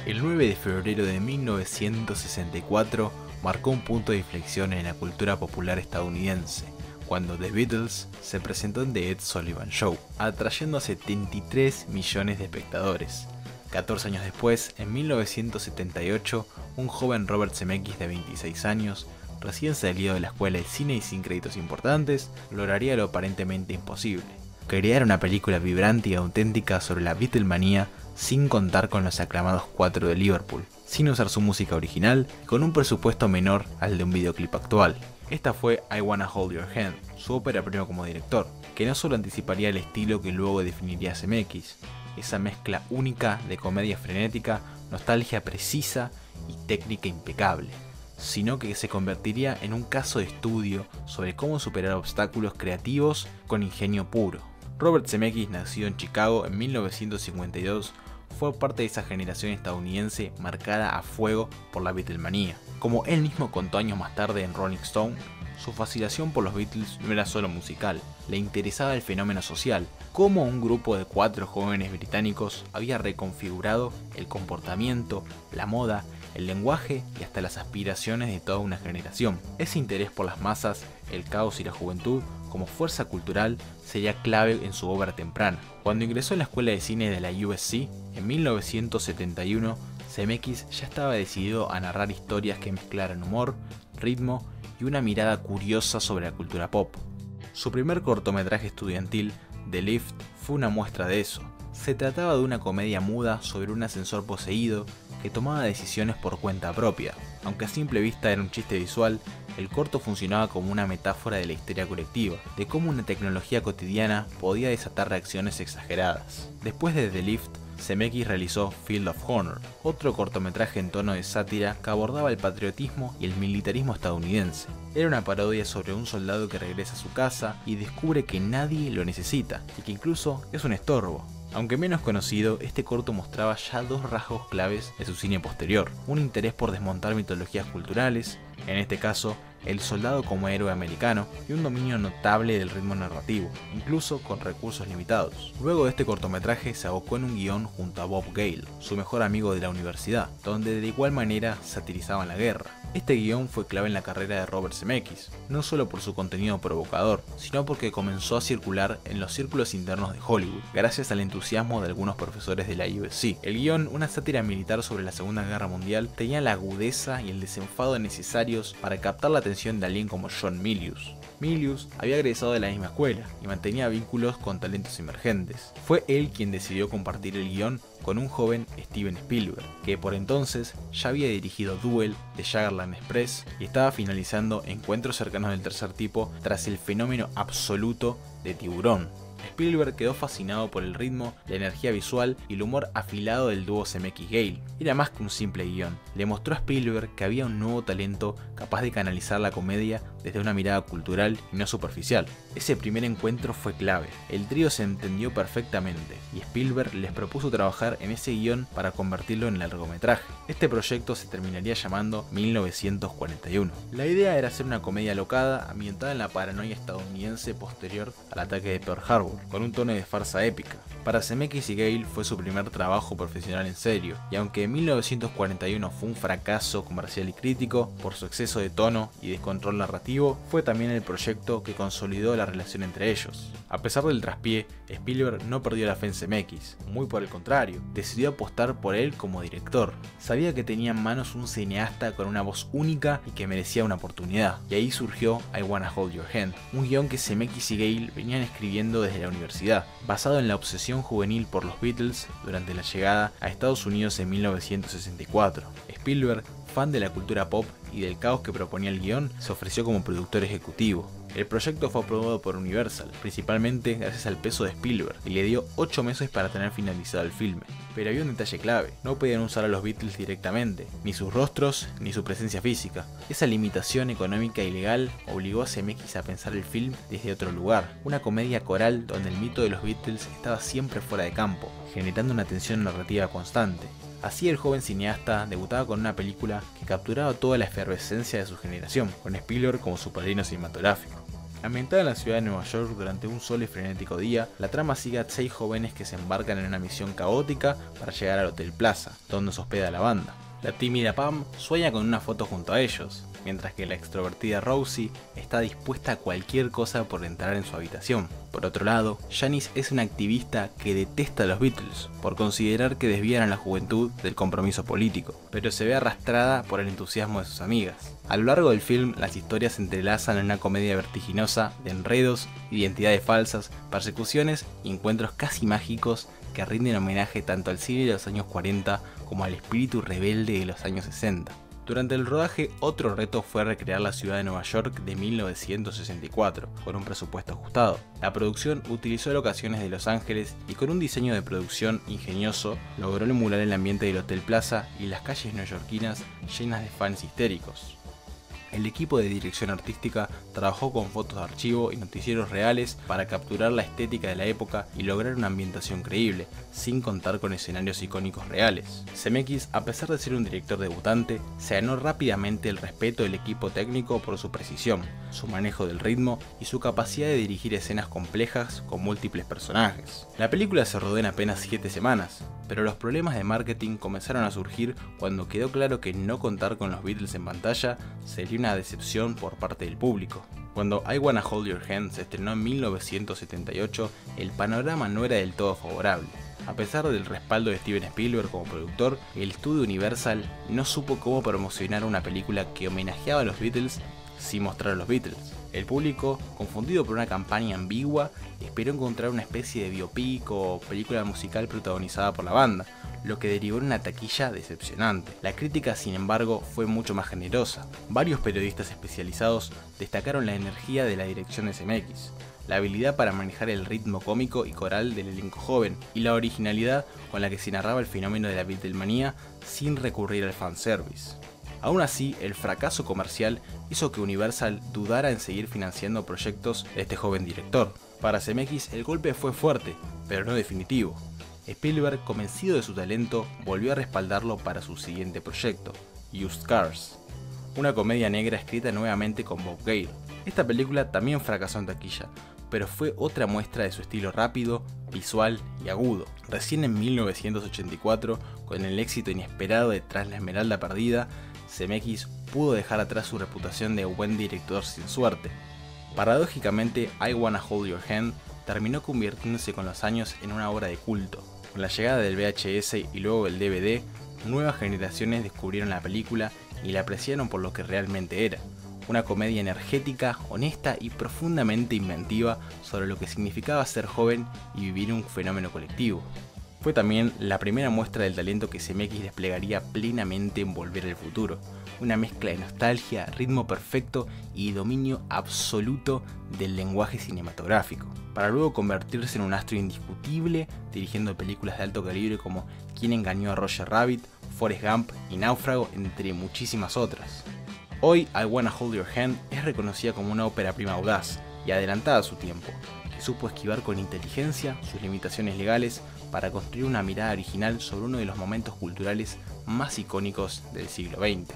El 9 de febrero de 1964 marcó un punto de inflexión en la cultura popular estadounidense, cuando The Beatles se presentó en The Ed Sullivan Show, atrayendo a 73 millones de espectadores. 14 años después, en 1978, un joven Robert Zemeckis de 26 años, recién salido de la escuela de cine y sin créditos importantes, lograría lo aparentemente imposible: crear una película vibrante y auténtica sobre la Beatlemanía sin contar con los aclamados Cuatro de Liverpool, sin usar su música original y con un presupuesto menor al de un videoclip actual. Esta fue I Wanna Hold Your Hand, su ópera prima como director, que no solo anticiparía el estilo que luego definiría Zemeckis, esa mezcla única de comedia frenética, nostalgia precisa y técnica impecable, sino que se convertiría en un caso de estudio sobre cómo superar obstáculos creativos con ingenio puro. Robert Zemeckis, nacido en Chicago en 1952, fue parte de esa generación estadounidense marcada a fuego por la Beatlemanía. Como él mismo contó años más tarde en Rolling Stone, su fascinación por los Beatles no era solo musical, le interesaba el fenómeno social, cómo un grupo de 4 jóvenes británicos había reconfigurado el comportamiento, la moda, el lenguaje y hasta las aspiraciones de toda una generación. Ese interés por las masas, el caos y la juventud como fuerza cultural sería clave en su obra temprana. Cuando ingresó en la escuela de cine de la USC en 1971, Zemeckis ya estaba decidido a narrar historias que mezclaran humor, ritmo y una mirada curiosa sobre la cultura pop. Su primer cortometraje estudiantil, The Lift, fue una muestra de eso. Se trataba de una comedia muda sobre un ascensor poseído que tomaba decisiones por cuenta propia. Aunque a simple vista era un chiste visual, el corto funcionaba como una metáfora de la histeria colectiva, de cómo una tecnología cotidiana podía desatar reacciones exageradas. Después de The Lift, Zemeckis realizó Field of Honor, otro cortometraje en tono de sátira que abordaba el patriotismo y el militarismo estadounidense. Era una parodia sobre un soldado que regresa a su casa y descubre que nadie lo necesita, y que incluso es un estorbo. Aunque menos conocido, este corto mostraba ya 2 rasgos claves de su cine posterior: un interés por desmontar mitologías culturales, en este caso el soldado como héroe americano, y un dominio notable del ritmo narrativo, incluso con recursos limitados. Luego de este cortometraje se abocó en un guión junto a Bob Gale, su mejor amigo de la universidad, donde de igual manera satirizaban la guerra. Este guión fue clave en la carrera de Robert Zemeckis, no solo por su contenido provocador, sino porque comenzó a circular en los círculos internos de Hollywood, gracias al entusiasmo de algunos profesores de la USC. El guión, una sátira militar sobre la Segunda Guerra Mundial, tenía la agudeza y el desenfado necesarios para captar la atención de alguien como John Milius. Milius había egresado de la misma escuela y mantenía vínculos con talentos emergentes. Fue él quien decidió compartir el guión con un joven Steven Spielberg, que por entonces ya había dirigido Duel, The Sugarland Express y estaba finalizando Encuentros cercanos del tercer tipo tras el fenómeno absoluto de Tiburón. Spielberg quedó fascinado por el ritmo, la energía visual y el humor afilado del dúo Zemeckis-Gale. Era más que un simple guión, le mostró a Spielberg que había un nuevo talento capaz de canalizar la comedia desde una mirada cultural y no superficial. Ese primer encuentro fue clave, el trío se entendió perfectamente y Spielberg les propuso trabajar en ese guión para convertirlo en largometraje. Este proyecto se terminaría llamando 1941. La idea era hacer una comedia alocada ambientada en la paranoia estadounidense posterior al ataque de Pearl Harbor, con un tono de farsa épica. Para Zemeckis y Gale fue su primer trabajo profesional en serio, y aunque 1941 fue un fracaso comercial y crítico por su exceso de tono y descontrol narrativo, fue también el proyecto que consolidó la relación entre ellos. A pesar del traspié, Spielberg no perdió la fe en Zemeckis, muy por el contrario, decidió apostar por él como director. Sabía que tenía en manos un cineasta con una voz única y que merecía una oportunidad, y ahí surgió I Wanna Hold Your Hand, un guión que Zemeckis y Gale venían escribiendo desde la universidad, basado en la obsesión juvenil por los Beatles durante la llegada a Estados Unidos en 1964. Spielberg, fan de la cultura pop y del caos que proponía el guión, se ofreció como productor ejecutivo. El proyecto fue aprobado por Universal, principalmente gracias al peso de Spielberg, y le dio 8 meses para tener finalizado el filme. Pero había un detalle clave: no podían usar a los Beatles directamente, ni sus rostros, ni su presencia física. Esa limitación económica y legal obligó a Zemeckis a pensar el film desde otro lugar, una comedia coral donde el mito de los Beatles estaba siempre fuera de campo, generando una tensión narrativa constante. Así el joven cineasta debutaba con una película que capturaba toda la efervescencia de su generación, con Spielberg como su padrino cinematográfico. Ambientada en la ciudad de Nueva York durante un solo y frenético día, la trama sigue a 6 jóvenes que se embarcan en una misión caótica para llegar al Hotel Plaza, donde se hospeda la banda. La tímida Pam sueña con una foto junto a ellos, mientras que la extrovertida Rosie está dispuesta a cualquier cosa por entrar en su habitación. Por otro lado, Janice es una activista que detesta a los Beatles por considerar que desvían a la juventud del compromiso político, pero se ve arrastrada por el entusiasmo de sus amigas. A lo largo del film, las historias se entrelazan en una comedia vertiginosa de enredos, identidades falsas, persecuciones y encuentros casi mágicos que rinden homenaje tanto al cine de los años 40 como al espíritu rebelde de los años 60. Durante el rodaje, otro reto fue recrear la ciudad de Nueva York de 1964, con un presupuesto ajustado. La producción utilizó locaciones de Los Ángeles y con un diseño de producción ingenioso, logró emular el ambiente del Hotel Plaza y las calles neoyorquinas llenas de fans histéricos. El equipo de dirección artística trabajó con fotos de archivo y noticieros reales para capturar la estética de la época y lograr una ambientación creíble, sin contar con escenarios icónicos reales. Zemeckis, a pesar de ser un director debutante, se ganó rápidamente el respeto del equipo técnico por su precisión, su manejo del ritmo y su capacidad de dirigir escenas complejas con múltiples personajes. La película se rodó en apenas 7 semanas, pero los problemas de marketing comenzaron a surgir cuando quedó claro que no contar con los Beatles en pantalla sería una decepción por parte del público. Cuando I Wanna Hold Your Hand se estrenó en 1978, el panorama no era del todo favorable. A pesar del respaldo de Steven Spielberg como productor, el estudio Universal no supo cómo promocionar una película que homenajeaba a los Beatles sin mostrar a los Beatles. El público, confundido por una campaña ambigua, esperó encontrar una especie de biopic o película musical protagonizada por la banda, lo que derivó en una taquilla decepcionante. La crítica, sin embargo, fue mucho más generosa. Varios periodistas especializados destacaron la energía de la dirección de Zemeckis, la habilidad para manejar el ritmo cómico y coral del elenco joven, y la originalidad con la que se narraba el fenómeno de la Beatlemanía sin recurrir al fanservice. Aún así, el fracaso comercial hizo que Universal dudara en seguir financiando proyectos de este joven director. Para Zemeckis el golpe fue fuerte, pero no definitivo. Spielberg, convencido de su talento, volvió a respaldarlo para su siguiente proyecto, Used Cars, una comedia negra escrita nuevamente con Bob Gale. Esta película también fracasó en taquilla, pero fue otra muestra de su estilo rápido, visual y agudo. Recién en 1984, con el éxito inesperado de Tras la Esmeralda Perdida, Zemeckis pudo dejar atrás su reputación de buen director sin suerte. Paradójicamente, I Wanna Hold Your Hand terminó convirtiéndose con los años en una obra de culto. Con la llegada del VHS y luego el DVD, nuevas generaciones descubrieron la película y la apreciaron por lo que realmente era. Una comedia energética, honesta y profundamente inventiva sobre lo que significaba ser joven y vivir un fenómeno colectivo. Fue también la primera muestra del talento que Zemeckis desplegaría plenamente en Volver al Futuro, una mezcla de nostalgia, ritmo perfecto y dominio absoluto del lenguaje cinematográfico, para luego convertirse en un astro indiscutible dirigiendo películas de alto calibre como Quién engañó a Roger Rabbit, Forrest Gump y Náufrago, entre muchísimas otras. Hoy I Wanna Hold Your Hand es reconocida como una ópera prima audaz y adelantada a su tiempo, que supo esquivar con inteligencia sus limitaciones legales para construir una mirada original sobre uno de los momentos culturales más icónicos del siglo XX.